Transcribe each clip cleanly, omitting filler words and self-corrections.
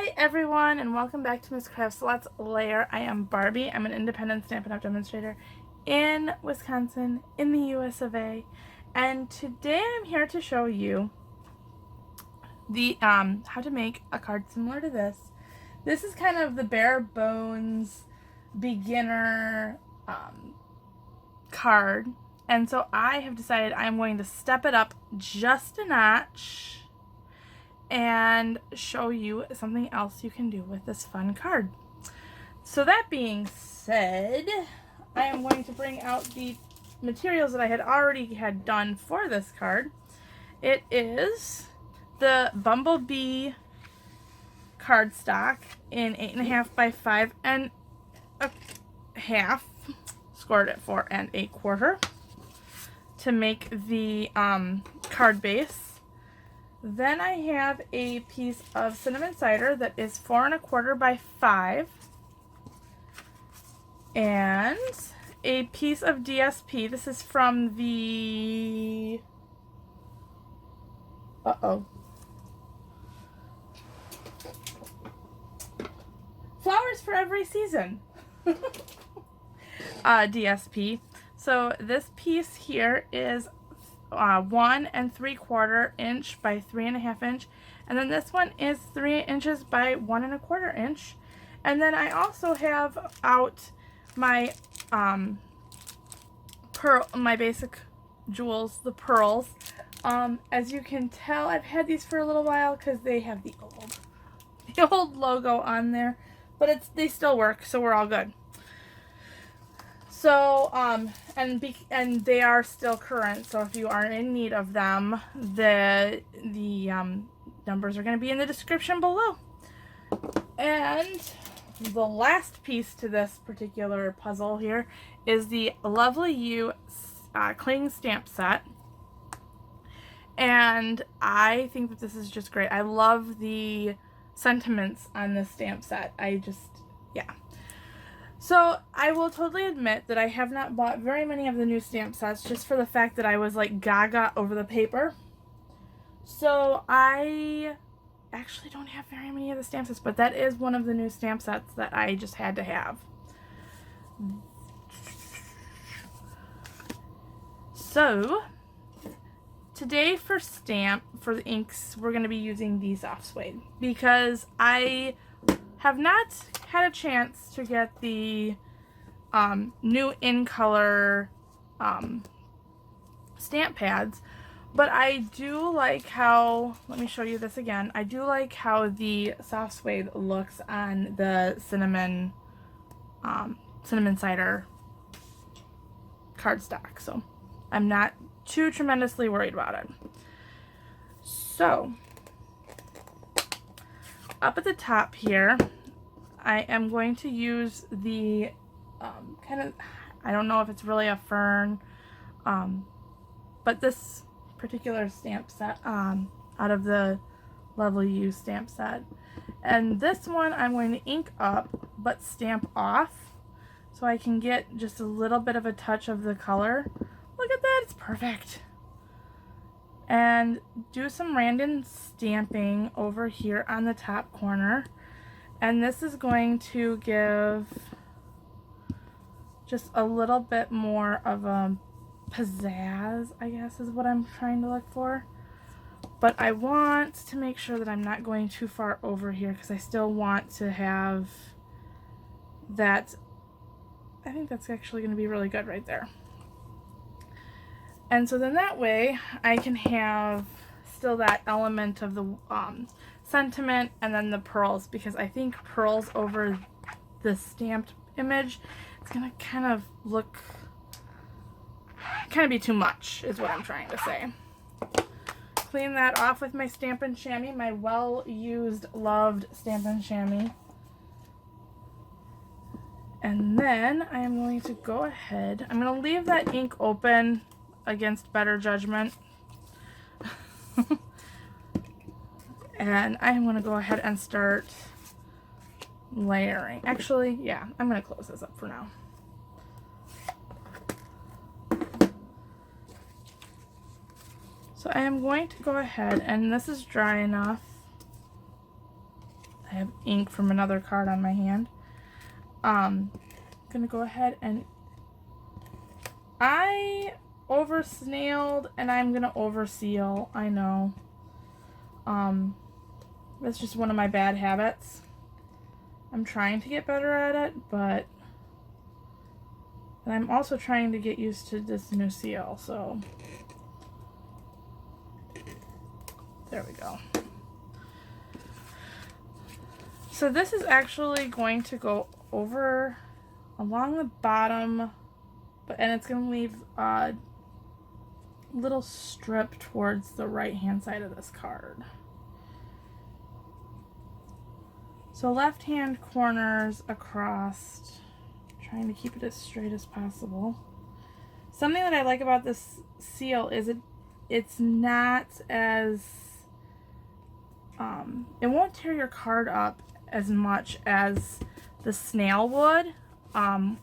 Hi everyone, and welcome back to ms.craftsalots Lair. I am Barbie. I'm an independent Stampin' Up! Demonstrator in Wisconsin, in the US of A. And today I'm here to show you the how to make a card similar to this. This is kind of the bare bones beginner card. And so I have decided I'm going to step it up just a notch and show you something else you can do with this fun card. So that being said, I am going to bring out the materials that I had already done for this card. It is the Bumblebee cardstock in 8.5 by 5.5, scored at 4 1/4 to make the card base. Then I have a piece of cinnamon cider that is 4 1/4 by 5, and a piece of DSP. This is from the Flowers for Every Season DSP. So this piece here is 1 3/4 inch by 3.5 inch, and then this one is 3 inches by 1 1/4 inch. And then I also have out my my basic jewels, the pearls. As you can tell, I've had these for a little while because they have the old logo on there, but they still work, so we're all good. So, and they are still current, so if you are in need of them, the numbers are going to be in the description below. And the last piece to this particular puzzle here is the Lovely You cling stamp set. And I think that this is just great. I love the sentiments on this stamp set. Yeah. So I will totally admit that I have not bought very many of the new stamp sets just for the fact that I was like gaga over the paper. So I actually don't have very many of the stamp sets, but that is one of the new stamp sets that I just had to have. So today for the inks, we're going to be using the soft suede because I have not had a chance to get the new in color stamp pads, but I do like how, let me show you this again, I do like how the soft suede looks on the cinnamon cider cardstock, so I'm not too tremendously worried about it. So up at the top here, I am going to use the kind of, I don't know if it's really a fern, but this particular stamp set out of the Lovely You stamp set. And this one I'm going to ink up but stamp off so I can get just a little bit of a touch of the color. Look at that, it's perfect. And do some random stamping over here on the top corner. And this is going to give just a little bit more of a pizzazz, I guess is what I'm trying to look for. But I want to make sure that I'm not going too far over here because I still want to have that. I think that's actually going to be really good right there. And so then that way I can have still that element of the sentiment and then the pearls, because I think pearls over the stamped image, it's going to kind of be too much is what I'm trying to say. Clean that off with my Stampin' Chamois, my well-used, loved Stampin' Chamois. And then I am going to go ahead, I'm going to leave that ink open against better judgment. And I am going to go ahead and start layering. Actually, yeah, I'm going to close this up for now. So I am going to go ahead, and this is dry enough. I have ink from another card on my hand. Gonna go ahead and I over snailed and I'm gonna over seal. I know. That's just one of my bad habits. I'm trying to get better at it, but and I'm also trying to get used to this new seal, so there we go. So this is actually going to go over along the bottom, and it's going to leave a little strip towards the right hand side of this card. So left hand corners across, trying to keep it as straight as possible. Something that I like about this seal is it's not as it won't tear your card up as much as the snail would.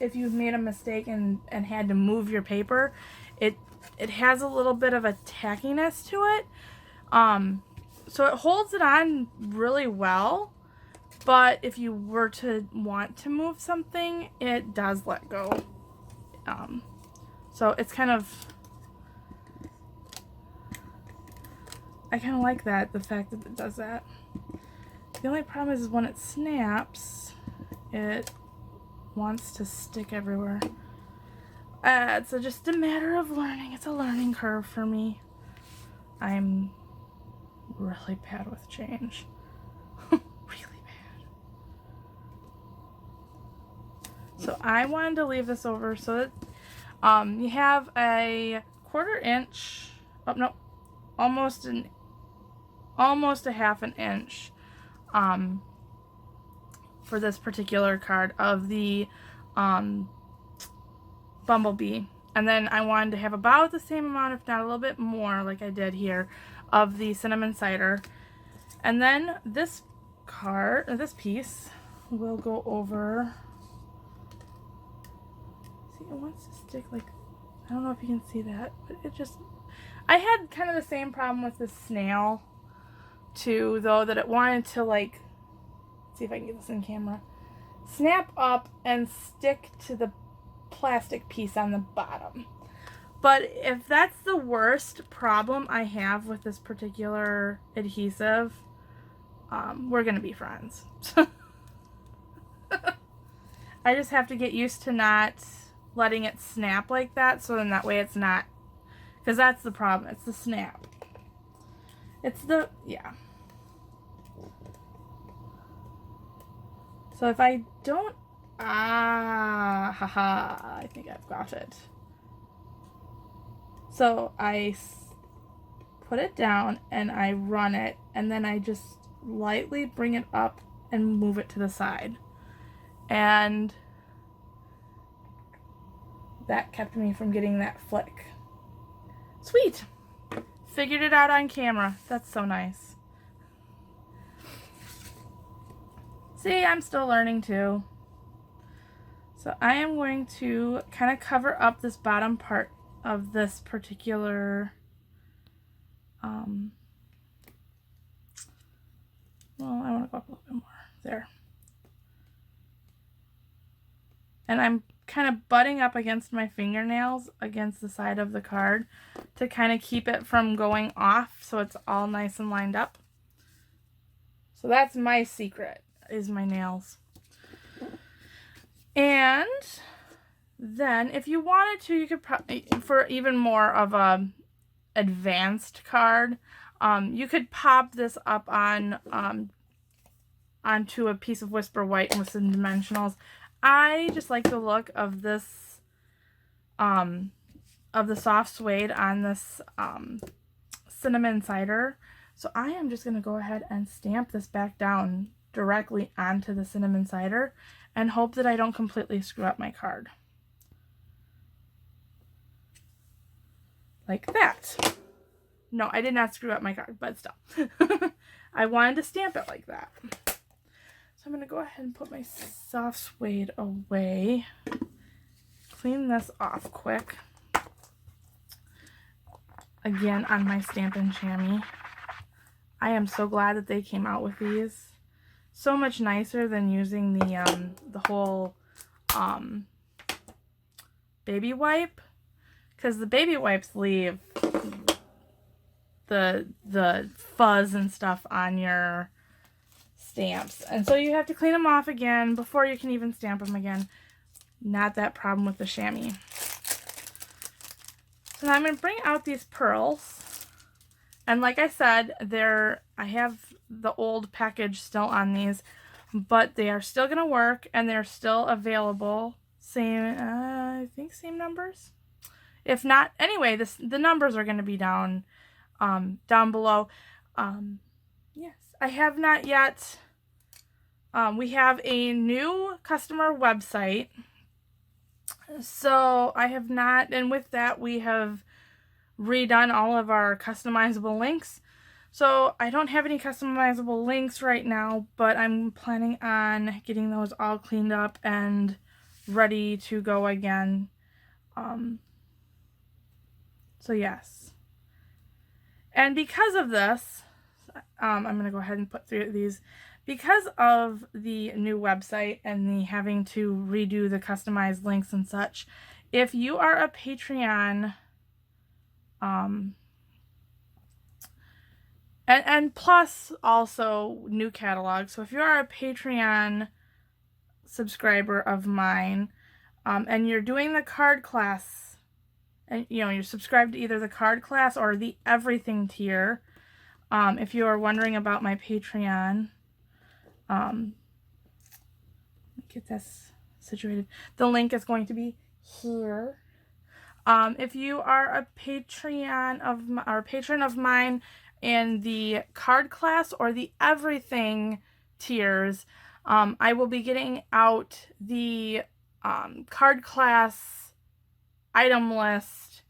If you've made a mistake and had to move your paper, it has a little bit of a tackiness to it. So it holds it on really well, but if you were to want to move something, it does let go. So it's kind of, I kind of like that, the fact that it does that. The only problem is when it snaps, it wants to stick everywhere. It's just a matter of learning. It's a learning curve for me. I'm really bad with change. Really bad. So I wanted to leave this over so that you have a 1/4 inch, oh no, almost a 1/2 inch for this particular card of the Bumblebee, and then I wanted to have about the same amount, if not a little bit more, like I did here, of the Cinnamon Cider. And then this card, or this piece, will go over. See, it wants to stick like, I don't know if you can see that, but it just, I had kind of the same problem with this snail too, though, that it wanted to, like, let's see if I can get this in camera, snap up and stick to the plastic piece on the bottom. But if that's the worst problem I have with this particular adhesive, we're gonna be friends. I just have to get used to not letting it snap like that, so then that way it's not, because that's the problem, it's the snap. It's the, yeah. So if I don't, haha, I think I've got it. So I put it down and I run it, and then I just lightly bring it up and move it to the side. And that kept me from getting that flick. Sweet! Figured it out on camera. That's so nice. See, I'm still learning too. So I am going to kind of cover up this bottom part of this particular, well, I want to go up a little bit more. There. And I'm kind of butting up against my fingernails against the side of the card to kind of keep it from going off, so it's all nice and lined up. So that's my secret, is my nails. And then if you wanted to, you could probably, for even more of a advanced card, you could pop this up on onto a piece of Whisper White with some dimensionals. I just like the look of this, of the soft suede on this Cinnamon Cider. So I am just going to go ahead and stamp this back down directly onto the Cinnamon Cider and hope that I don't completely screw up my card. Like that. No, I did not screw up my card, but still. I wanted to stamp it like that. So I'm going to go ahead and put my soft suede away. Clean this off quick. Again, on my Stampin' chamois. I am so glad that they came out with these, so much nicer than using the whole baby wipe, because the baby wipes leave the fuzz and stuff on your stamps, and so you have to clean them off again before you can even stamp them again. Not that problem with the chamois. So now I'm going to bring out these pearls, and like I said, I have the old package still on these, but they are still going to work, and they're still available. Same, I think same numbers. If not, anyway, the numbers are going to be down below. Yes, I have not yet. We have a new customer website, so I have not, and with that we have redone all of our customizable links. So I don't have any customizable links right now, but I'm planning on getting those all cleaned up and ready to go again. So yes. And because of this, I'm going to go ahead and put through these. Because of the new website and the having to redo the customized links and such, if you are a Patreon, and plus also new catalog. So if you are a Patreon subscriber of mine, and you're doing the card class, and you're subscribed to either the card class or the everything tier, if you are wondering about my Patreon, get this situated. The link is going to be here. If you are a patron of mine in the card class or the everything tiers, I will be getting out the card class item list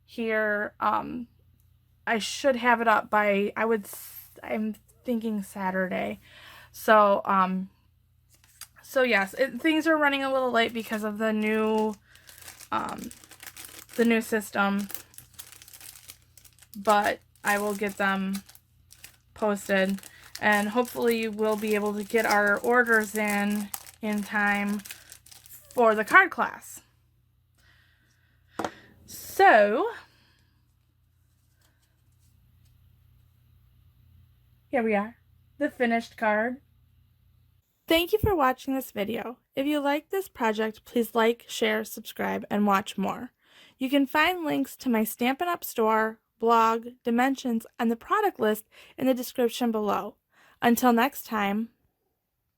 here. I should have it up by, I'm thinking Saturday. So, so yes, things are running a little late because of the new system, but I will get them posted, and hopefully we'll be able to get our orders in time for the card class. So, here we are, the finished card. Thank you for watching this video. If you like this project, please like, share, subscribe, and watch more. You can find links to my Stampin' Up! Store, blog, dimensions, and the product list in the description below. Until next time.